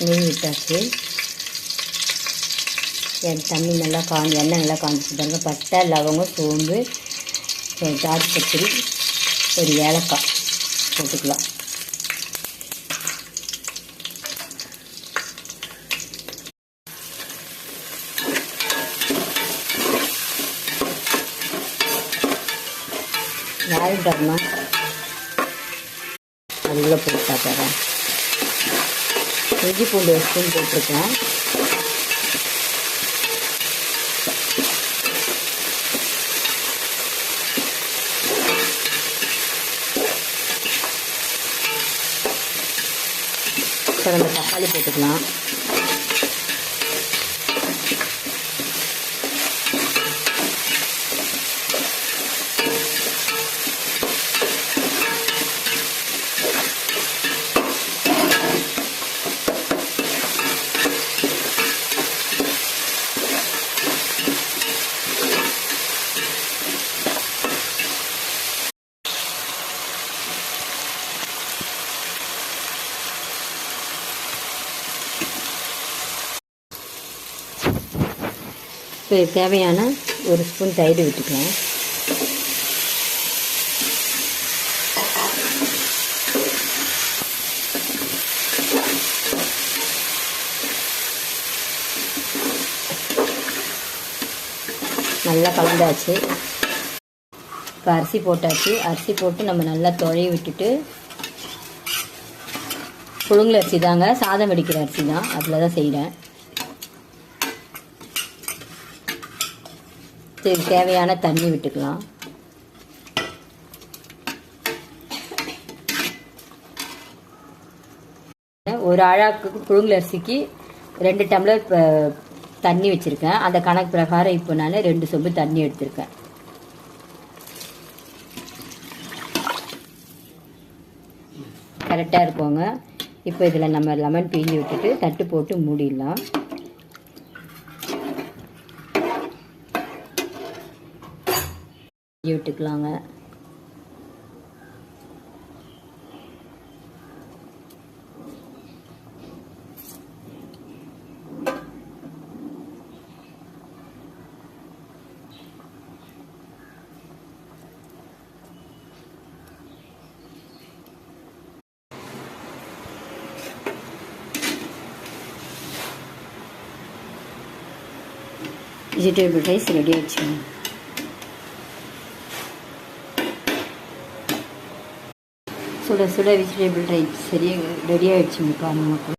நெய் விட்டாச்சு. தண்ணி நல்லா எண்ணெய் நல்லா காஞ்சிச்சு பாருங்க. பட்டை, லவங்கம், சோம்பு, ஜாதி பத்திரி, ஒரு ஏலக்காய் போட்டுக்கலாம். யாரும் தரமா அதுக்குள்ளே போட்டு பார்க்குறேன். இஞ்சி பூண்டு ஒரு ஸ்பூன் போட்டிருக்கேன். இப்போ நம்ம தக்காளி போட்டுக்கலாம். இப்போ தேவையான ஒரு ஸ்பூன் தயிர் விட்டுக்கலாம். நல்லா கலந்தாச்சு. இப்போ அரிசி போட்டாச்சு. அரிசி போட்டு நம்ம நல்லா தொழைய விட்டுட்டு, புழுங்கல் அரிசி தாங்க, சாதம் வடிக்கிற அரிசி தான், அதில் தான் செய்கிறேன். தேவையான தண்ணி விட்டுக்கலாம். ஒரு ஆழாக்கு புழுங்கல் அரிசிக்கு 2 டம்ளர் தண்ணி வச்சுருக்கேன். அந்த கணக்கு பிரகாரம் இப்போ நான் 2 சொம்பு தண்ணி எடுத்திருக்கேன். கரெக்டாக இருக்குங்க. இப்போ இதில் நம்ம லெமன் பிழிஞ்சு விட்டுட்டு தட்டு போட்டு மூடிடலாம். விட்டுக்கலாங்க. வெஜிடபிள் ரைஸ் ரெடி ஆயிடுச்சு. சுட சுட வெஜிடபிள் ரைஸ் ரெடி ஆகிடுச்சுங்க பாருங்க.